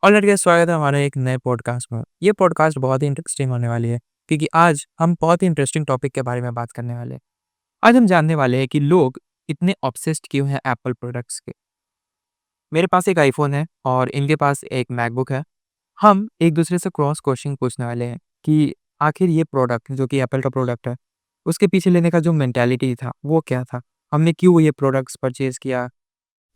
और लड़के स्वागत है हमारे एक नए पॉडकास्ट में। ये पॉडकास्ट बहुत ही इंटरेस्टिंग होने वाली है क्योंकि आज हम बहुत ही इंटरेस्टिंग टॉपिक के बारे में बात करने वाले हैं। आज हम जानने वाले हैं कि लोग इतने ऑब्सेस्ड क्यों हैं एप्पल प्रोडक्ट्स के। मेरे पास एक आईफोन है और इनके पास एक मैकबुक है। हम एक दूसरे से क्रॉस क्वेश्चन पूछने वाले हैं कि आखिर ये प्रोडक्ट जो कि एप्पल का प्रोडक्ट है, उसके पीछे लेने का जो मेंटालिटी था वो क्या था? हमने क्यों ये प्रोडक्ट्स परचेज़ किया?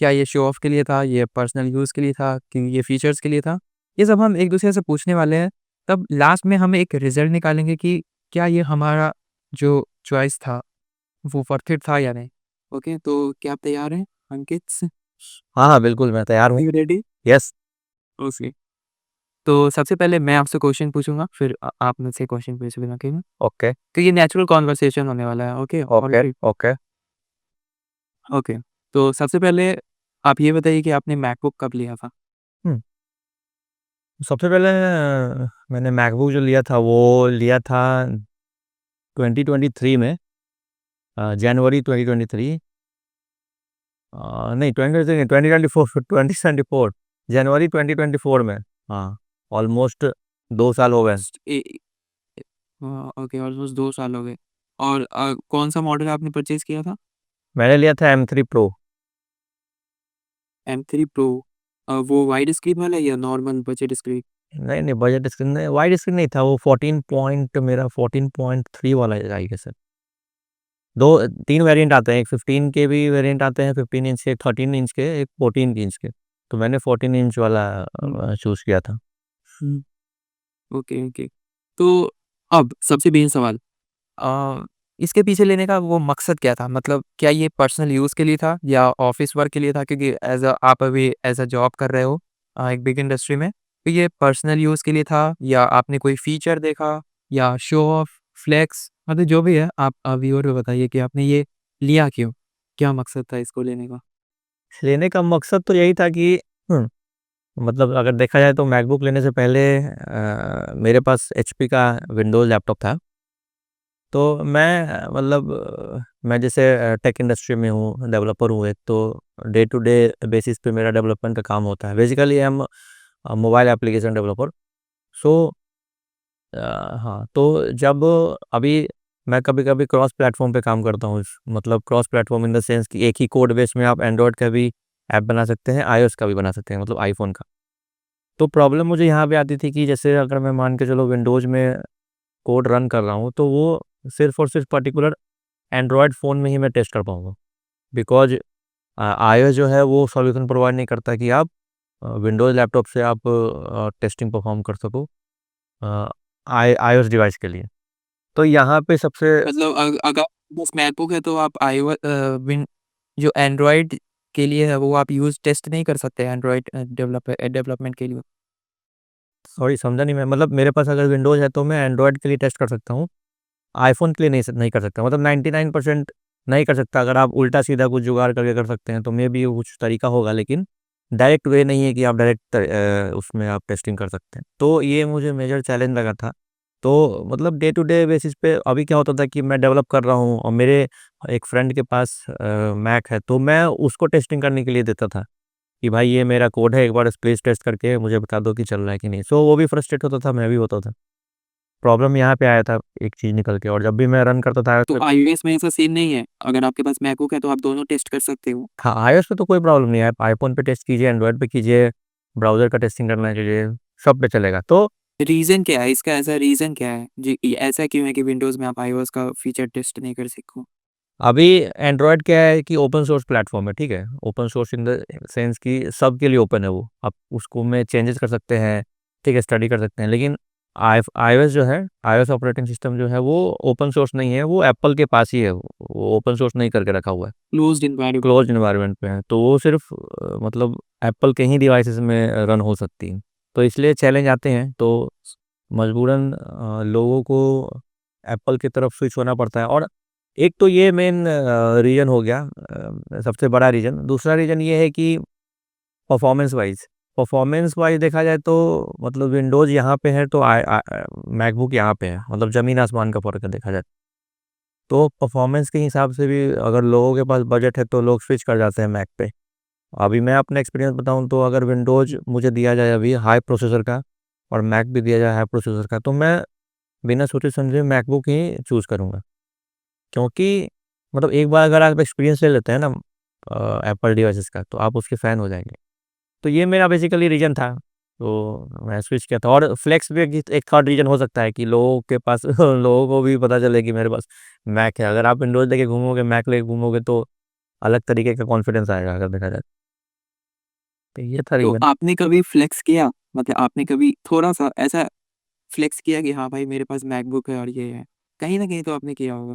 क्या ये शो ऑफ के लिए था, ये पर्सनल यूज़ के लिए था, कि ये फीचर्स के लिए था? ये सब हम एक-दूसरे से पूछने वाले हैं, तब लास्ट में हम एक रिज़ल्ट निकालेंगे कि क्या ये हमारा जो चॉइस था, वो वर्थ इट था या नहीं। ओके, तो क्या आप तैयार हैं अंकित? हाँ, हाँ, बिल्कुल, मैं तैयार हूँ। You ready? Yes, okay. तो सबसे पहले मैं आपसे क्वेश्चन पूछूँगा, फिर आप मुझसे क्वेश्चन पूछोगे, ओके ना? ओके, तो ये नेचुरल कन्वर्सेशन होने वाला है, okay? All okay, right, okay. Okay. तो सबसे पहले आप ये बताइए कि आपने मैकबुक कब लिया था? हुँ, सबसे पहले मैंने मैकबुक जो लिया था, वो लिया था 2023 में जनवरी 2023 नहीं 2023 नहीं 2024 2024 जनवरी 2024 में। हाँ, ऑलमोस्ट 2 साल हो गए। ए ओके, ऑलमोस्ट 2 साल हो गए। और कौन-सा मॉडल आपने परचेज़ किया था? मैंने लिया था M3 प्रो। M3 pro. वो वाइड स्क्रीन वाला या नॉर्मल बजट स्क्रीन? नहीं, नहीं, बजट स्क्रीन नहीं, वाइड स्क्रीन नहीं था, वो 14 पॉइंट मेरा 14.3 वाला आई गेस है। 2 3 वेरिएंट आते हैं, एक 15 के भी वेरिएंट आते हैं, 15 इंच के, 13 इंच के, एक 14 इंच के। तो मैंने 14 इंच वाला हुँ, चूज़ किया था। हुँ। Okay, okay. तो अब सबसे मेन सवाल, अ, इसके पीछे लेने का वो मकसद क्या था? मतलब क्या ये पर्सनल यूज़ के लिए था या ऑफ़िस वर्क के लिए था? क्योंकि आप अभी एज़ अ जॉब कर रहे हो एक बिग इंडस्ट्री में। तो ये पर्सनल यूज़ के लिए था या आपने कोई फ़ीचर देखा या शो ऑफ, फ्लेक्स, मतलब जो भी है आप व्यूअर को बताइए कि आपने ये लिया क्यों? क्या मकसद था इसको लेने का? लेने का मकसद तो यही था कि मतलब अगर देखा जाए तो मैकबुक लेने से पहले मेरे पास एचपी का विंडोज़ लैपटॉप था। तो मैं मतलब मैं जैसे टेक इंडस्ट्री में हूँ, डेवलपर हूँ एक, तो डे टू डे बेसिस पे मेरा डेवलपमेंट का काम होता है। Basically I am mobile application developer. So हाँ, तो जब अभी मैं कभी-कभी क्रॉस प्लेटफ़ॉर्म पे काम करता हूँ। मतलब cross platform in the sense कि एक ही कोड बेस में आप एंड्रॉयड का भी ऐप बना सकते हैं, आईओएस का भी बना सकते हैं, मतलब आईफ़ोन का। तो प्रॉब्लम मुझे यहाँ पे आती थी कि जैसे अगर मैं मान के चलो विंडोज़ में कोड रन कर रहा हूँ, तो वो सिर्फ़ और सिर्फ़ पर्टिकुलर एंड्रॉयड फ़ोन में ही मैं टेस्ट कर पाऊँगा। बिकॉज़ आईओएस जो है वो सॉल्यूशन प्रोवाइड नहीं करता कि आप विंडोज़ लैपटॉप से आप टेस्टिंग परफ़ॉर्म कर सको अ, आईओएस डिवाइस के लिए। तो यहाँ पे सबसे मतलब अगर बस मैकबुक है तो आप विन जो एंड्रॉइड के लिए है वो आप यूज़ टेस्ट नहीं कर सकते एंड्रॉइड डेवलपमेंट के लिए? सॉरी समझा नहीं मैं, मतलब मेरे पास अगर विंडोज़ है तो मैं एंड्रॉयड के लिए टेस्ट कर सकता हूँ, आईफ़ोन के लिए नहीं कर सकता, मतलब 99% नहीं कर सकता। अगर आप उल्टा-सीधा कुछ जुगाड़ करके कर सकते हैं तो मेबी कुछ तरीका होगा, लेकिन डायरेक्ट वे नहीं है कि आप डायरेक्ट उसमें आप टेस्टिंग कर सकते हैं। तो ये मुझे मेजर चैलेंज लगा था। तो मतलब डे टू डे बेसिस पे अभी क्या होता था कि मैं डेवलप कर रहा हूँ और मेरे एक फ्रेंड के पास मैक है, तो मैं उसको टेस्टिंग करने के लिए देता था कि भाई ये मेरा कोड है, एक बार प्लीज़ टेस्ट करके मुझे बता दो कि चल रहा है कि नहीं। सो वो भी फ्रस्ट्रेट होता था, मैं भी होता था। प्रॉब्लम यहाँ पे आया था एक चीज़ निकल के, और जब भी मैं रन करता था तो तो आईओएस में ऐसा सीन नहीं है? अगर आपके पास मैकबुक है तो आप दोनों टेस्ट कर सकते हो। हाँ, iOS पे तो कोई प्रॉब्लम नहीं है, आप आईफ़ोन पे टेस्ट कीजिए, एंड्रॉयड पे कीजिए, ब्राउज़र का टेस्टिंग करना कीजिए, सब पे चलेगा। तो रीज़न क्या है? इसका ऐसा रीज़न क्या है? जी, ऐसा क्यों है कि विंडोज़ में आप आईओएस का फीचर टेस्ट नहीं कर सको? अभी एंड्रॉयड क्या है कि ओपन सोर्स प्लेटफ़ॉर्म है, ठीक है? Open source in the sense कि सबके लिए ओपन है वो। आप उसको में चेंजेस कर सकते हैं, ठीक है? स्टडी कर सकते हैं। लेकिन iOS जो है, iOS ऑपरेटिंग सिस्टम जो है वो ओपन सोर्स नहीं है, वो एप्पल के पास ही है। वो ओपन सोर्स नहीं करके रखा हुआ है। Closed environment. क्लोज़्ड एनवायरनमेंट पे है, तो वो सिर्फ़ मतलब एप्पल के ही डिवाइसेज़ में रन हो सकती है। तो इसलिए चैलेंज आते हैं, तो मजबूरन लोगों को एप्पल की तरफ स्विच होना पड़ता है। और एक तो ये मेन रीज़न हो गया, सबसे बड़ा रीज़न। दूसरा रीज़न ये है कि परफ़ॉर्मेंस वाइज़ देखा जाए तो मतलब विंडोज़ यहाँ पे है तो मैकबुक यहाँ पे है। मतलब ज़मीन-आसमान का फ़र्क है देखा जाए। तो परफ़ॉर्मेंस के हिसाब से भी अगर लोगों के पास बजट है तो लोग स्विच कर जाते हैं मैक पे। अभी मैं अपना एक्सपीरियंस बताऊँ तो अगर विंडोज़ मुझे दिया जाए अभी हाई प्रोसेसर का और मैक भी दिया जाए हाई प्रोसेसर का, तो मैं बिना सोचे समझे मैकबुक ही चूज़ करूँगा। क्योंकि मतलब एक बार अगर आप एक्सपीरियंस ले लेते हैं ना एप्पल डिवाइसेस का, तो आप उसके फ़ैन हो जाएँगे। तो ये मेरा बेसिकली रीज़न था, तो मैं स्विच किया था। और फ्लेक्स भी एक थर्ड रीज़न हो सकता है कि लोगों के पास लोगों को भी पता चले कि मेरे पास मैक है। अगर आप विंडोज़ लेके घूमोगे, मैक लेके घूमोगे, तो अलग तरीके का कॉन्फिडेंस आएगा अगर देखा जाए। तो ये था तो रीज़न। आपने कभी फ्लेक्स किया? मतलब आपने कभी थोड़ा-सा ऐसा फ्लेक्स किया कि हाँ भाई मेरे पास मैकबुक है और ये है? कहीं न कहीं तो आपने किया होगा।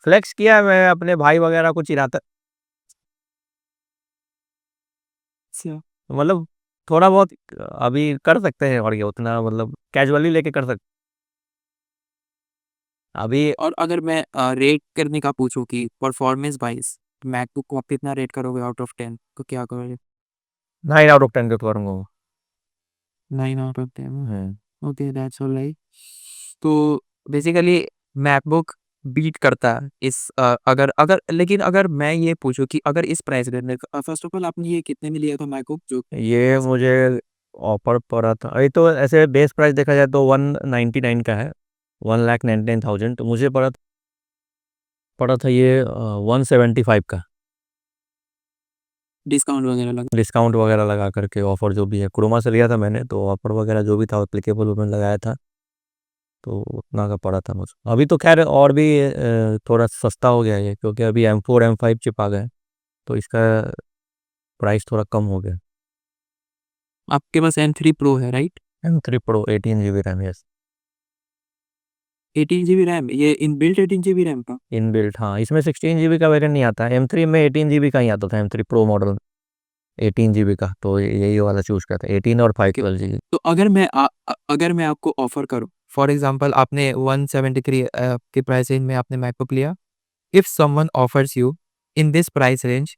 फ्लेक्स किया है, मैं अपने भाई वगैरह को चिढ़ाता, अच्छा। मतलब थोड़ा बहुत अभी कर सकते हैं, और ये उतना मतलब कैजुअली लेके कर सकते अभी। और अगर मैं रेट करने का पूछूँ कि परफॉर्मेंस वाइज़ मैकबुक को आप कितना रेट करोगे आउट ऑफ 10 तो क्या करोगे? 9 आउट ऑफ 10 का करूँगा वो। 9 out of 10 hmm. Okay that's alright. तो बेसिकली मैकबुक बीट करता है इस अगर अगर लेकिन अगर मैं ये पूछूँ कि अगर इस प्राइस रेंज में फर्स्ट ऑफ ऑल आपने ये कितने में लिया था मैकबुक जो ये मुझे ऑफर पड़ा था, ये तो ऐसे बेस प्राइस देखा जाए तो 199 का है, 1,99,000। तो मुझे पड़ा पड़ा था ये 175 का। डिस्काउंट वगैरह लगा? डिस्काउंट वगैरह लगा करके ऑफर जो भी है, क्रोमा से लिया था मैंने, तो ऑफर वगैरह जो भी था एप्लीकेबल वो मैंने लगाया था, तो उतना का पड़ा था मुझे। अभी तो खैर और भी थोड़ा सस्ता हो गया है ये, क्योंकि अभी M4 M5 चिप आ गए, तो इसका प्राइस थोड़ा कम हो गया। आपके पास M3 प्रो है right? M3 Pro 18 GB RAM, yes. 18 GB RAM ये इनबिल्ट 18 जीबी रैम था? इनबिल्ट, हाँ, इसमें 16 GB का वेरिएंट नहीं आता है। M3 में 18 GB का ही आता था, M3 Pro मॉडल 18 GB का, तो यही वाला चूज़ किया था, 18 और 5 ओके। 12 GB। तो अगर मैं आपको ऑफर करूँ फॉर एग्जांपल आपने 173 के प्राइस रेंज में आपने मैकबुक लिया। If someone offers you in this price range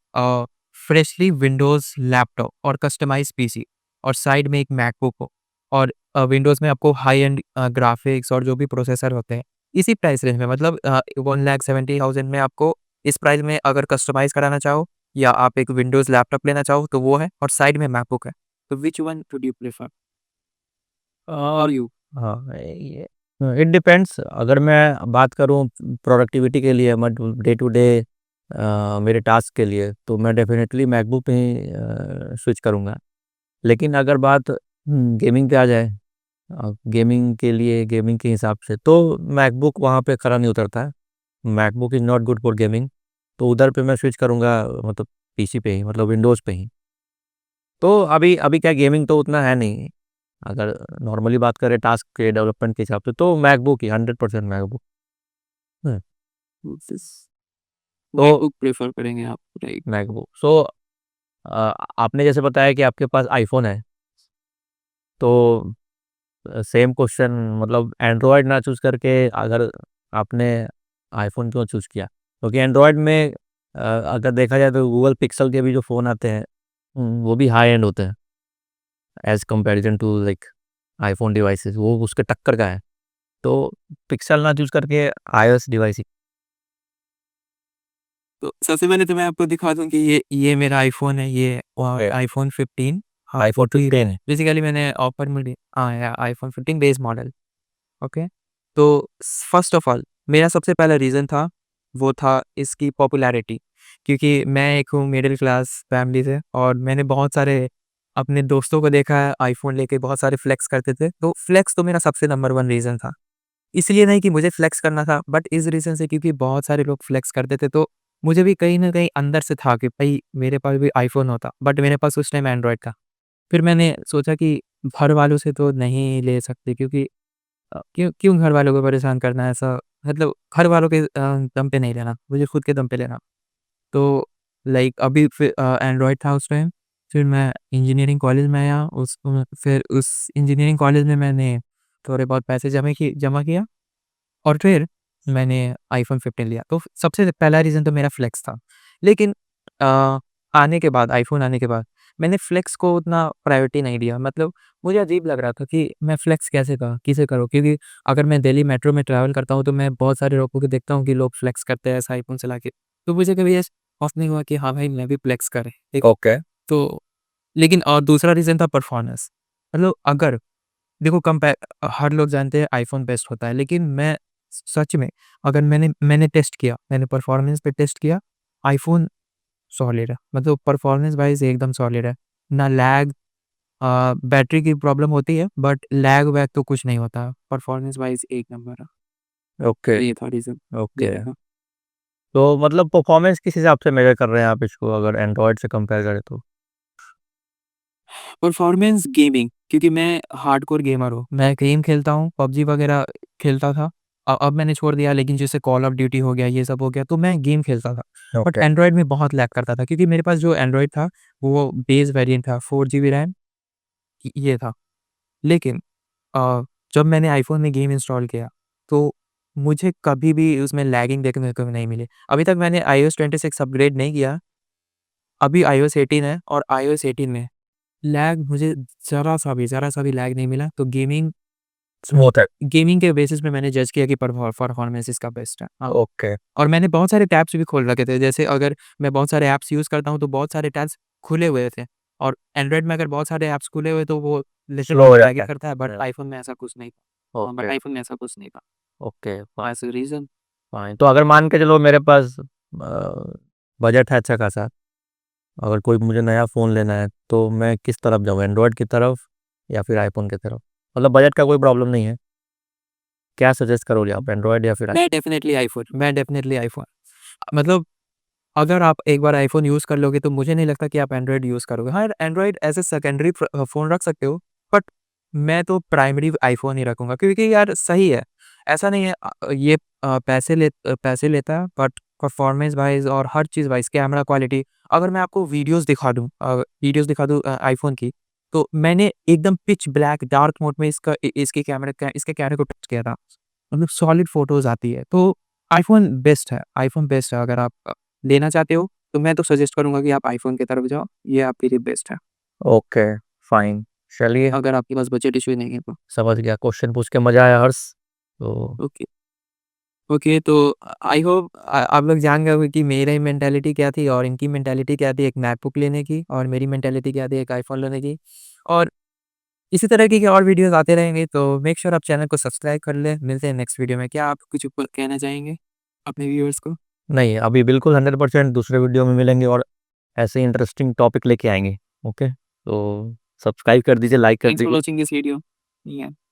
freshly Windows laptop और कस्टमाइज पीसी और साइड में एक मैकबुक हो और विंडोज में आपको हाई एंड ग्राफिक्स और जो भी प्रोसेसर होते हैं इसी प्राइस रेंज में मतलब 1,70,000 में आपको इस प्राइस में अगर कस्टमाइज कराना चाहो या आप एक विंडोज लैपटॉप लेना चाहो तो वो है और साइड में मैकबुक है तो which one would you prefer और फॉर यू? हाँ, ये इट डिपेंड्स। अगर मैं बात करूँ प्रोडक्टिविटी के लिए, मैं डे टू डे मेरे टास्क के लिए, तो मैं डेफिनेटली मैकबुक पे ही स्विच करूँगा। लेकिन अगर बात गेमिंग पे आ जाए, गेमिंग के लिए, गेमिंग के हिसाब से, तो मैकबुक वहाँ पे खरा नहीं उतरता है। MacBook is not good for gaming, तो उधर पे मैं स्विच करूँगा, मतलब पीसी पे ही, मतलब विंडोज़ पे ही। तो अभी अभी क्या, गेमिंग तो उतना है नहीं। अगर नॉर्मली बात करें टास्क के डेवलपमेंट के हिसाब से, तो मैकबुक ही 100% मैकबुक। हम्म, तो मैकबुक प्रेफर करेंगे आप राइट? मैकबुक आपने जैसे बताया कि आपके पास आईफोन है, तो सेम क्वेश्चन, मतलब एंड्रॉयड ना चूज करके अगर आपने आईफोन क्यों चूज किया? क्योंकि एंड्रॉयड में अगर देखा जाए तो गूगल पिक्सल के भी जो फ़ोन आते हैं, वो भी हाई एंड होते हैं as comparison to like iPhone devices, वो उसके टक्कर का है। तो पिक्सल ना चूज करके आईओएस डिवाइस ही। तो सबसे पहले तो मैं आपको दिखा दूँ कि ये मेरा आईफ़ोन है, ये है। आईफ़ोन 15 हाँ, आईफोन 14 15 है। बेसिकली मैंने ऑफ़र में हाँ, या आईफ़ोन 15 बेस मॉडल, ओके। तो फर्स्ट ऑफ ऑल मेरा सबसे पहला रीज़न था, वो था इसकी पॉपुलैरिटी क्योंकि मैं एक हूँ मिडल क्लास फैमिली से और मैंने बहुत सारे अपने दोस्तों को देखा है आईफ़ोन लेके बहुत सारे फ्लेक्स करते थे, तो फ्लेक्स तो मेरा सबसे नंबर 1 रीज़न था। इसलिए नहीं कि मुझे फ्लेक्स करना था बट इस रीज़न से क्योंकि बहुत सारे लोग फ्लेक्स करते थे तो मुझे भी कहीं न कहीं अंदर से था कि भई मेरे पास भी आईफ़ोन होता बट मेरे पास उस टाइम एंड्रॉयड था। फिर मैंने सोचा कि घर वालों से तो नहीं ले सकते क्योंकि क्यों क्यों घर वालों को परेशान करना है ऐसा मतलब घर वालों के दम पे नहीं लेना, मुझे खुद के दम पे लेना। तो लाइक अभी फिर एंड्रॉयड था उस टाइम, फिर मैं इंजीनियरिंग कॉलेज में आया फिर उस इंजीनियरिंग कॉलेज में मैंने थोड़े बहुत पैसे जमा किया और फिर मैंने आईफ़ोन 15 लिया। तो सबसे पहला रीज़न तो मेरा फ्लेक्स था। लेकिन अ, आने के बाद आईफ़ोन आने के बाद मैंने फ्लेक्स को उतना प्रायोरिटी नहीं दिया। मतलब मुझे अजीब लग रहा था कि मैं फ्लेक्स कैसे किसे करूँ? क्योंकि अगर मैं दिल्ली मेट्रो में ट्रैवल करता हूँ तो मैं बहुत सारे लोगों को देखता हूँ कि लोग फ्लेक्स करते हैं ऐसा आईफ़ोन चला के। तो मुझे कभी ऐसा खौफ़ नहीं हुआ कि हाँ भाई मैं भी फ्लेक्स करें। एक ओके। तो लेकिन और दूसरा रीज़न था परफ़ॉर्मेंस। मतलब अगर देखो हर लोग जानते हैं आईफ़ोन बेस्ट होता है, लेकिन मैं सच में अगर मैंने टेस्ट किया, मैंने परफ़ॉर्मेंस पे टेस्ट किया, आईफ़ोन सॉलिड है। मतलब परफ़ॉर्मेंस वाइज़ एकदम सॉलिड है। ना लैग बैटरी की प्रॉब्लम होती है, बट लैग-वैग तो कुछ नहीं होता। परफ़ॉर्मेंस वाइज़ एक नंबर है। ओके, तो ये था रीज़न ओके। लेने का। तो मतलब परफ़ॉर्मेंस किस हिसाब से मेज़र कर रहे हैं आप इसको अगर एंड्रॉइड से कंपेयर करें तो? परफ़ॉर्मेंस गेमिंग क्योंकि मैं हार्डकोर गेमर हूँ। मैं गेम खेलता हूँ, पबजी वगैरह खेलता था। अब मैंने छोड़ दिया, लेकिन जैसे कॉल ऑफ ड्यूटी हो गया, ये सब हो गया, तो मैं गेम खेलता था। बट ओके, एंड्रॉइड में बहुत लैग करता था क्योंकि मेरे पास जो एंड्रॉइड था, वो बेस वेरिएंट था, 4 जीबी रैम ये था। लेकिन अ, जब मैंने आईफ़ोन में गेम इंस्टॉल किया, तो मुझे कभी भी उसमें लैगिंग देखने को नहीं मिली। अभी तक मैंने iOS 26 अपग्रेड नहीं किया। अभी iOS 18 है और iOS 18 में लैग मुझे ज़रा-सा भी लैग नहीं मिला। तो स्मूथ है। गेमिंग के बेसिस पे मैंने जज किया कि परफॉर्मेंस इसका बेस्ट है। हाँ, ओके, और मैंने बहुत सारे टैब्स भी खोल रखे थे। जैसे अगर मैं बहुत सारे ऐप्स यूज़ करता हूँ, तो बहुत सारे टैब्स खुले हुए थे और एंड्रॉइड में अगर बहुत सारे ऐप्स खुले हुए तो वो लिटिल स्लो बिट हो लैग जाता है। करता है, बट हुँ, आईफ़ोन में ऐसा कुछ नहीं था। बट ओके, आईफ़ोन में ऐसा कुछ नहीं था। Okay, that's the reason. Fine. तो अगर मान के चलो मेरे पास बजट है अच्छा खासा, अगर कोई मुझे नया फ़ोन लेना है, तो मैं किस तरफ जाऊँ? एंड्रॉइड की तरफ या फिर आईफ़ोन की तरफ? मतलब बजट का कोई प्रॉब्लम नहीं है। क्या सजेस्ट करोगे आप एंड्रॉइड या फिर आई मैं डेफ़िनिटली आईफ़ोन मतलब अगर आप एक बार आईफ़ोन यूज़ कर लोगे तो मुझे नहीं लगता कि आप एंड्रॉइड यूज़ करोगे। हाँ, Android as a secondary phone रख सकते हो, बट मैं तो प्राइमरी आईफ़ोन ही रखूँगा क्योंकि यार सही है। ऐसा नहीं है पैसे लेता है, बट परफ़ॉर्मेंस वाइज़ और हर चीज़ वाइज़ कैमरा क्वालिटी अगर मैं आपको वीडियोज़ दिखा दूँ आईफ़ोन की, तो मैंने एकदम पिच ब्लैक डार्क मोड में इसके कैमरे को टच किया था। मतलब सॉलिड फ़ोटोज़ आती है। तो आईफ़ोन बेस्ट है अगर आप लेना चाहते हो, तो मैं तो सजेस्ट करूँगा कि आप आईफ़ोन की तरफ जाओ, ये आपके लिए बेस्ट है, ओके, फाइन। चलिए, अगर आपके पास बजट इश्यू नहीं है तो। समझ गया। क्वेश्चन पूछ के मज़ा आया हर्ष। तो ओके, ओके तो आई होप आप लोग जान गए होंगे कि मेरी मेंटालिटी क्या थी और इनकी मेंटालिटी क्या थी एक मैकबुक लेने की और मेरी मेंटालिटी क्या थी एक आईफ़ोन लेने की। और इसी तरह की और वीडियोज़ आते रहेंगे, तो मेक श्योर आप चैनल को सब्सक्राइब कर लें। मिलते हैं नेक्स्ट वीडियो में। क्या आप कुछ ऊपर कहना चाहेंगे अपने व्यूअर्स को? नहीं, अभी बिल्कुल 100% दूसरे वीडियो में मिलेंगे और ऐसे इंटरेस्टिंग टॉपिक लेके आएँगे। ओके? तो सब्सक्राइब कर दीजिए, लाइक कर थैंक्स फॉर दीजिए। Watching this video. या